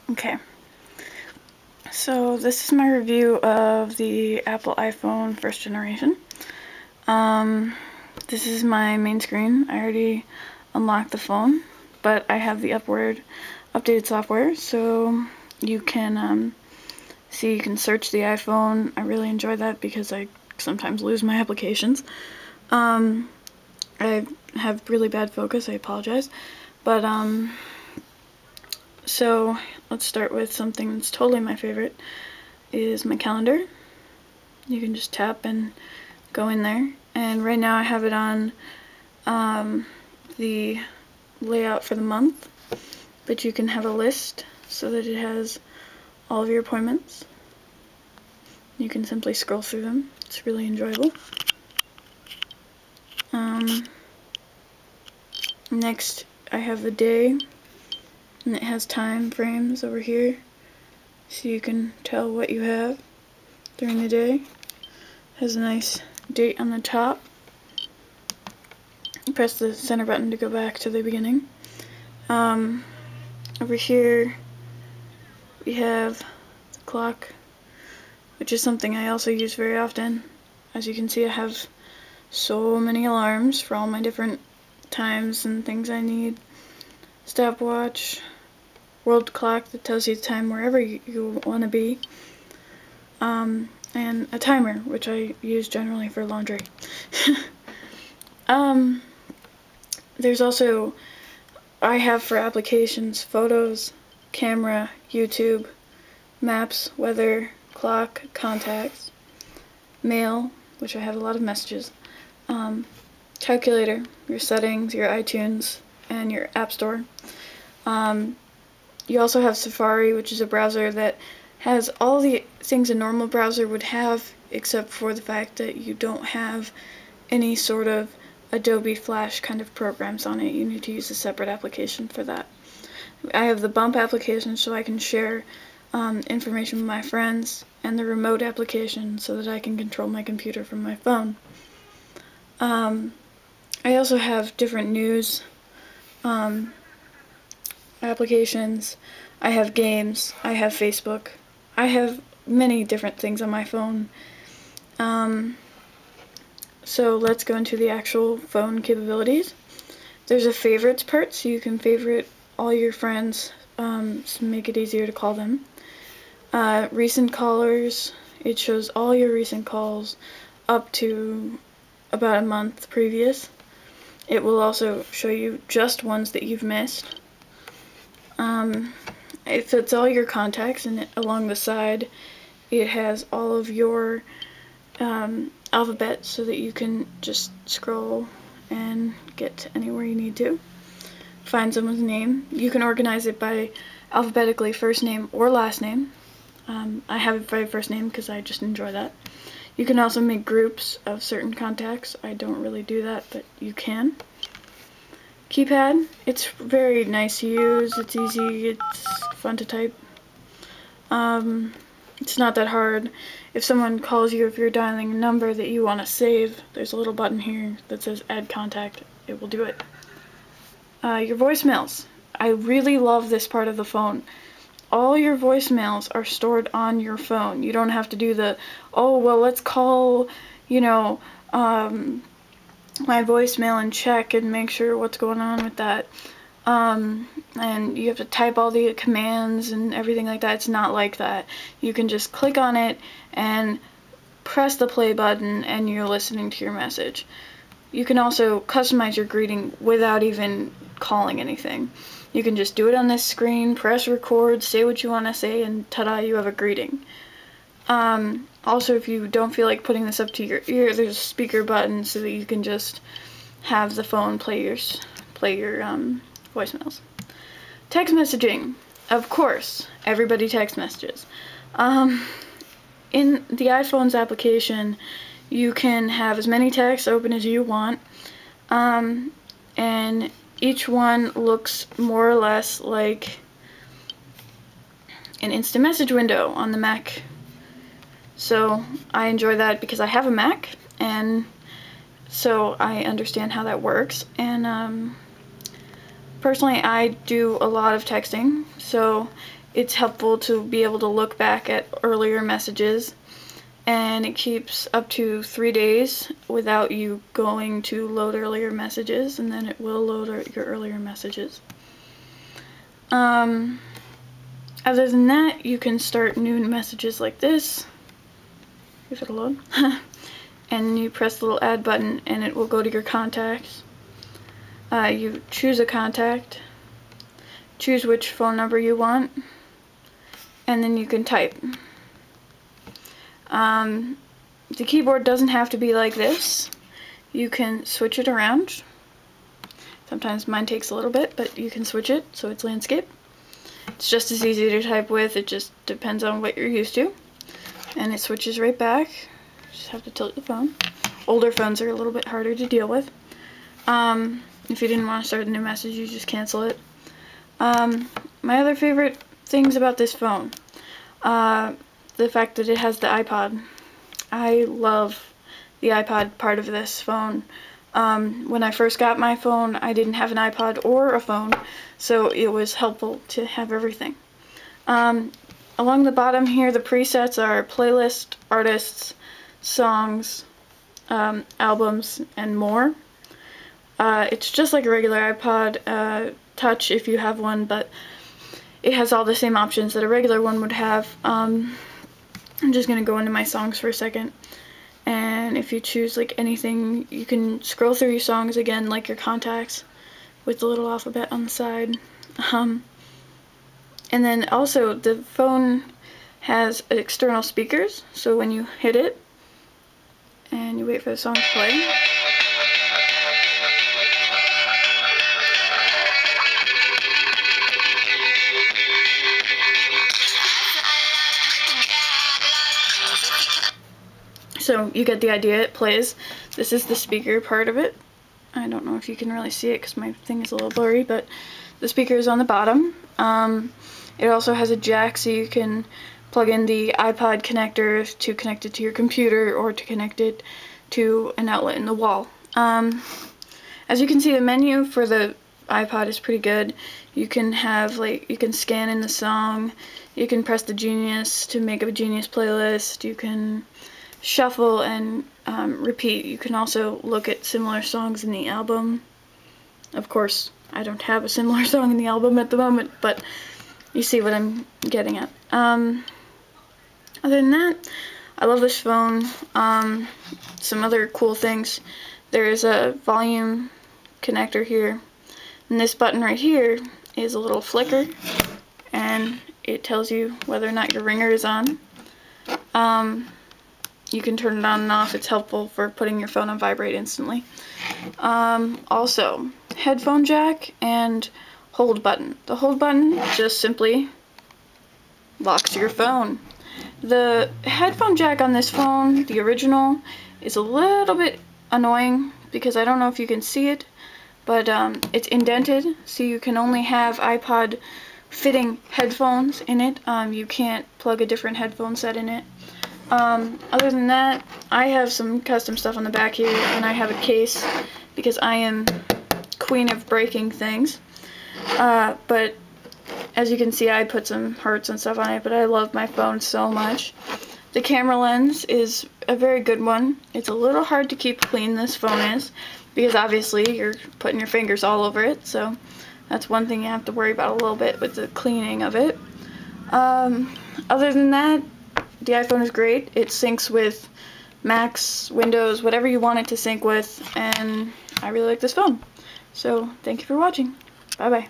Okay, so this is my review of the Apple iPhone first generation. This is my main screen. I already unlocked the phone, but I have the updated software, so you can see, you can search the iPhone. I really enjoy that because I sometimes lose my applications. I have really bad focus, I apologize, but so let's start with something that's totally my favorite, is my calendar. You can just tap and go in there, and right now I have it on the layout for the month, but you can have a list so that it has all of your appointments. You can simply scroll through them. It's really enjoyable. Next I have the day, and it has time frames over here, so you can tell what you have during the day. It has a nice date on the top. Press the center button to go back to the beginning. Over here we have the clock, which is something I also use very often. As you can see, I have so many alarms for all my different times and things I need. Stopwatch, world clock that tells you the time wherever you want to be, and a timer, which I use generally for laundry. There's also, I have for applications, photos, camera, YouTube, maps, weather, clock, contacts, mail, which I have a lot of messages, calculator, your settings, your iTunes, and your App Store. You also have Safari, which is a browser that has all the things a normal browser would have, except for the fact that you don't have any sort of Adobe Flash kind of programs on it. You need to use a separate application for that. I have the Bump application so I can share information with my friends, and the Remote application so that I can control my computer from my phone. I also have different news applications. I have games. I have Facebook. I have many different things on my phone. So let's go into the actual phone capabilities. There's a favorites part, so you can favorite all your friends to make it easier to call them. Recent callers, it shows all your recent calls up to about a month previous. It will also show you just ones that you've missed. It fits all your contacts, and along the side it has all of your alphabet so that you can just scroll and get to anywhere you need to. Find someone's name. You can organize it by alphabetically first name or last name. I have it by first name because I just enjoy that. You can also make groups of certain contacts. I don't really do that, but you can. Keypad, it's very nice to use. It's easy, it's fun to type. It's not that hard. If someone calls you, if you're dialing a number that you want to save, there's a little button here that says add contact. It will do it. Your voicemails. I really love this part of the phone. All your voicemails are stored on your phone. You don't have to do the, oh, well, let's call, you know, my voicemail and check and make sure what's going on with that. And you have to type all the commands and everything like that. It's not like that. You can just click on it and press the play button and you're listening to your message. You can also customize your greeting without even calling anything. You can just do it on this screen, press record, say what you want to say, and ta-da, you have a greeting. Also, if you don't feel like putting this up to your ear, there's a speaker button so that you can just have the phone play your voicemails. Text messaging. Of course, everybody text messages. In the iPhone's application, you can have as many texts open as you want, and each one looks more or less like an instant message window on the Mac. So I enjoy that because I have a Mac, and so I understand how that works. And personally, I do a lot of texting, so It's helpful to be able to look back at earlier messages, and it keeps up to 3 days without you going to load earlier messages, and then it will load your earlier messages. Other than that, you can start new messages like this, if it'll load, and you press the little add button and it will go to your contacts. You choose a contact, choose which phone number you want, and then you can type. The keyboard doesn't have to be like this. You can switch it around. Sometimes mine takes a little bit, but you can switch it so it's landscape. It's just as easy to type with, it just depends on what you're used to. And it switches right back. Just have to tilt the phone. Older phones are a little bit harder to deal with. If you didn't want to start a new message, you just cancel it. My other favorite things about this phone, the fact that it has the iPod. I love the iPod part of this phone. When I first got my phone, I didn't have an iPod or a phone, so it was helpful to have everything. Along the bottom here, the presets are playlist, artists, songs, albums, and more. It's just like a regular iPod Touch if you have one, but it has all the same options that a regular one would have. I'm just going to go into my songs for a second. And if you choose like anything, you can scroll through your songs again like your contacts with the little alphabet on the side. And then also the phone has external speakers, so when you hit it and you wait for the song to play, so you get the idea, it plays. This is the speaker part of it. I don't know if you can really see it because my thing is a little blurry, but the speaker is on the bottom. It also has a jack, so you can plug in the iPod connector to connect it to your computer or to connect it to an outlet in the wall. As you can see, the menu for the iPod is pretty good. You can have, like, you can scan in the song, you can press the Genius to make a Genius playlist, you can shuffle and repeat. You can also look at similar songs in the album. Of course, I don't have a similar song in the album at the moment, but you see what I'm getting at. Other than that, I love this phone. Some other cool things. There is a volume connector here, and this button right here is a little flicker, and it tells you whether or not your ringer is on. You can turn it on and off. It's helpful for putting your phone on vibrate instantly. Also, headphone jack and hold button. The hold button just simply locks your phone. The headphone jack on this phone, the original, is a little bit annoying because I don't know if you can see it, but it's indented, so you can only have iPod fitting headphones in it. You can't plug a different headphone set in it. Other than that, I have some custom stuff on the back here, and I have a case because I am queen of breaking things. But as you can see, I put some hearts and stuff on it, but I love my phone so much. The camera lens is a very good one. It's a little hard to keep clean, this phone is, because obviously you're putting your fingers all over it, so that's one thing you have to worry about a little bit with the cleaning of it. Other than that, the iPhone is great. It syncs with Macs, Windows, whatever you want it to sync with, and I really like this phone. So, thank you for watching. Bye-bye.